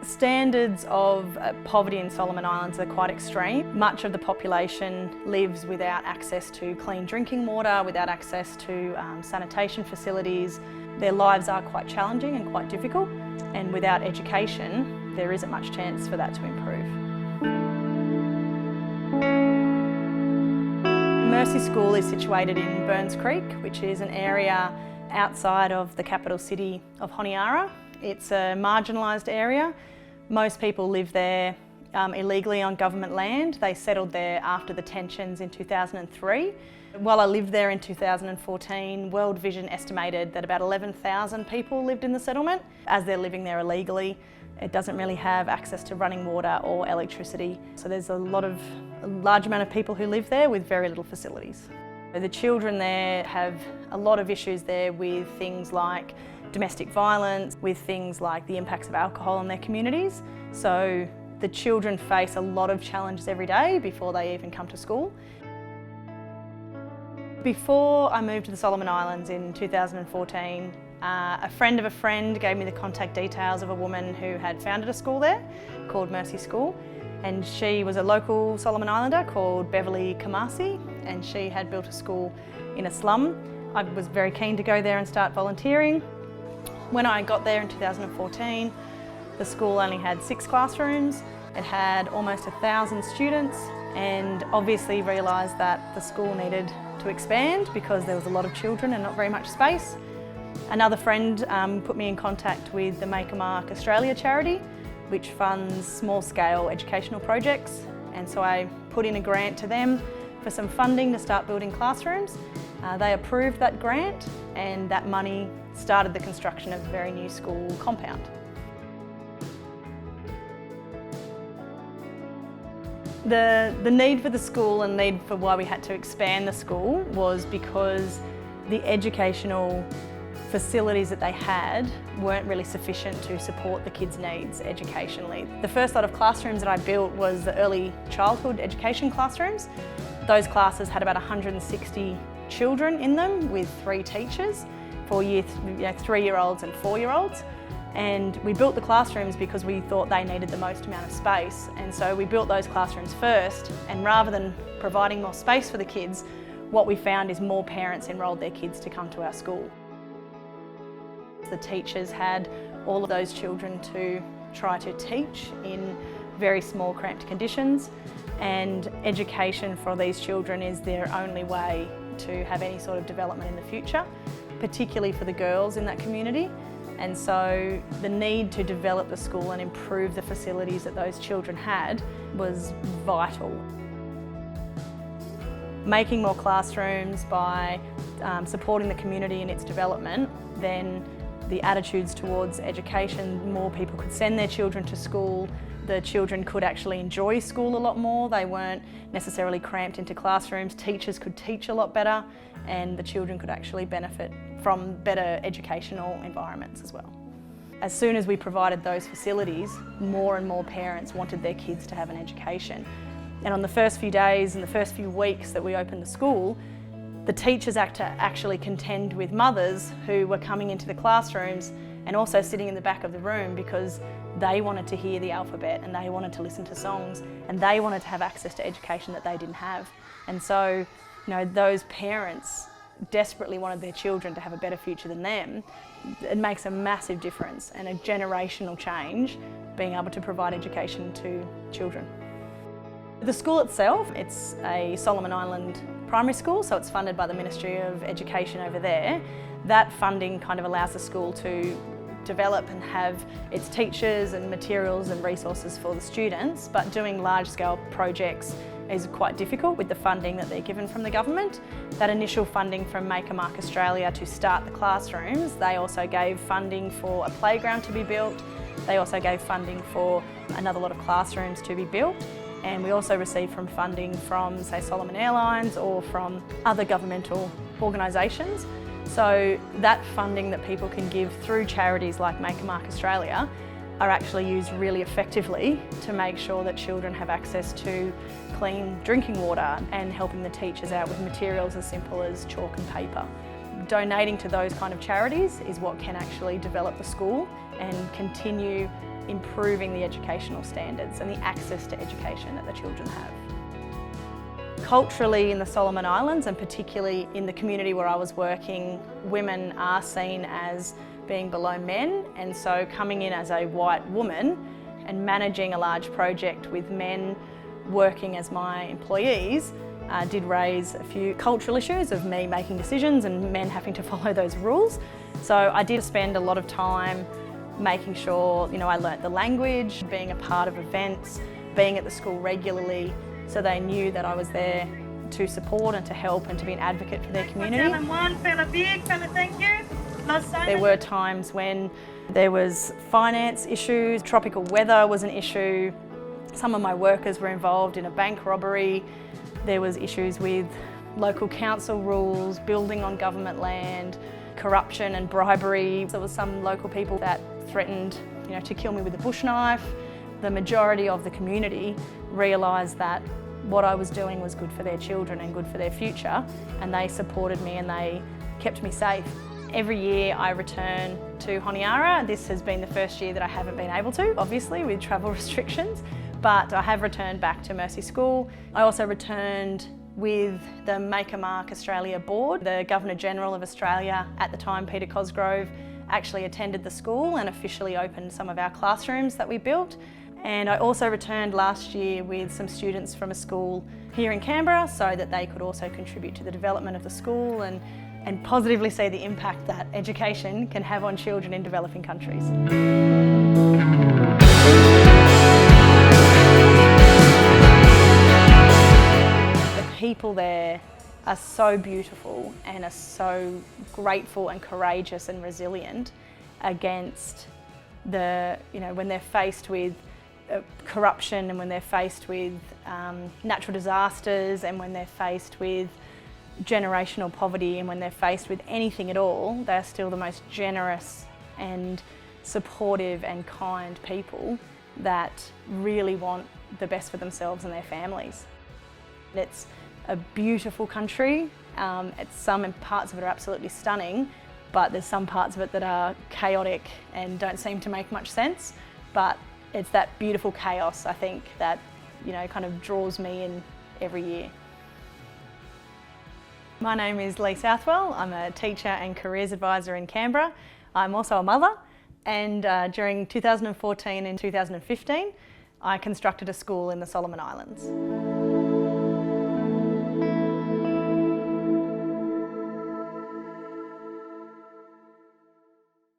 Standards of poverty in Solomon Islands are quite extreme. Much of the population lives without access to clean drinking water, without access to sanitation facilities. Their lives are quite challenging and quite difficult, and without education there isn't much chance for that to improve. Mercy School is situated in Burns Creek, which is an area outside of the capital city of Honiara. It's a marginalised area. Most people live there illegally on government land. They settled there after the tensions in 2003. While I lived there in 2014, World Vision estimated that about 11,000 people lived in the settlement. As they're living there illegally, it doesn't really have access to running water or electricity. So there's a large amount of people who live there with very little facilities. The children there have a lot of issues there with things like domestic violence, with things like the impacts of alcohol on their communities. So the children face a lot of challenges every day before they even come to school. Before I moved to the Solomon Islands in 2014, a friend of a friend gave me the contact details of a woman who had founded a school there called Mercy School, and she was a local Solomon Islander called Bev Komasi, and she had built a school in a slum. I was very keen to go there and start volunteering. When I got there in 2014, the school only had 6 classrooms. It had almost 1,000 students, and obviously realised that the school needed to expand because there was a lot of children and not very much space. Another friend put me in contact with the Make a Mark Australia charity, which funds small-scale educational projects, and so I put in a grant to them for some funding to start building classrooms. They approved that grant, and that money started the construction of a very new school compound. The need for the school and need for why we had to expand the school was because the educational facilities that they had weren't really sufficient to support the kids' needs educationally. The first lot of classrooms that I built was the early childhood education classrooms. Those classes had about 160 children in them with 3 teachers for 3-year-olds and 4-year-olds. And we built the classrooms because we thought they needed the most amount of space. And so we built those classrooms first, and rather than providing more space for the kids, what we found is more parents enrolled their kids to come to our school. The teachers had all of those children to try to teach in very small, cramped conditions, and education for these children is their only way to have any sort of development in the future, particularly for the girls in that community. And so the need to develop the school and improve the facilities that those children had was vital. Making more classrooms by supporting the community in its development, then the attitudes towards education, more people could send their children to school. The children could actually enjoy school a lot more. They weren't necessarily cramped into classrooms. Teachers could teach a lot better, and the children could actually benefit from better educational environments as well. As soon as we provided those facilities, more and more parents wanted their kids to have an education. And on the first few days and the first few weeks that we opened the school, the teachers had to actually contend with mothers who were coming into the classrooms and also sitting in the back of the room because they wanted to hear the alphabet and they wanted to listen to songs and they wanted to have access to education that they didn't have. And so, those parents desperately wanted their children to have a better future than them. It makes a massive difference and a generational change being able to provide education to children. The school itself, it's a Solomon Island primary school, so it's funded by the Ministry of Education over there. That funding kind of allows the school to develop and have its teachers and materials and resources for the students, but doing large-scale projects is quite difficult with the funding that they're given from the government. That initial funding from Make a Mark Australia to start the classrooms, they also gave funding for a playground to be built. They also gave funding for another lot of classrooms to be built. And we also received funding from, say, Solomon Airlines or from other governmental organisations. So that funding that people can give through charities like Make a Mark Australia are actually used really effectively to make sure that children have access to clean drinking water and helping the teachers out with materials as simple as chalk and paper. Donating to those kind of charities is what can actually develop the school and continue improving the educational standards and the access to education that the children have. Culturally in the Solomon Islands, and particularly in the community where I was working, women are seen as being below men, and so coming in as a white woman and managing a large project with men working as my employees did raise a few cultural issues of me making decisions and men having to follow those rules. So I did spend a lot of time making sure, I learnt the language, being a part of events, being at the school regularly, so they knew that I was there to support and to help and to be an advocate for their community. There were times when there was finance issues, tropical weather was an issue, some of my workers were involved in a bank robbery, there was issues with local council rules, building on government land, corruption and bribery. There was some local people that threatened to kill me with a bush knife. The majority of the community realised that what I was doing was good for their children and good for their future, and they supported me and they kept me safe. Every year I return to Honiara. This has been the first year that I haven't been able to, obviously with travel restrictions, but I have returned back to Mercy School. I also returned with the Make a Mark Australia board. The Governor-General of Australia at the time, Peter Cosgrove, actually attended the school and officially opened some of our classrooms that we built. And I also returned last year with some students from a school here in Canberra so that they could also contribute to the development of the school and positively see the impact that education can have on children in developing countries. The people there are so beautiful and are so grateful and courageous and resilient against when they're faced with corruption and when they're faced with natural disasters and when they're faced with generational poverty and when they're faced with anything at all, they're still the most generous and supportive and kind people that really want the best for themselves and their families. It's a beautiful country. Some parts of it are absolutely stunning, but there's some parts of it that are chaotic and don't seem to make much sense. But it's that beautiful chaos, I think, that kind of draws me in every year. My name is Leigh Southwell. I'm a teacher and careers advisor in Canberra. I'm also a mother, and during 2014 and 2015 I constructed a school in the Solomon Islands.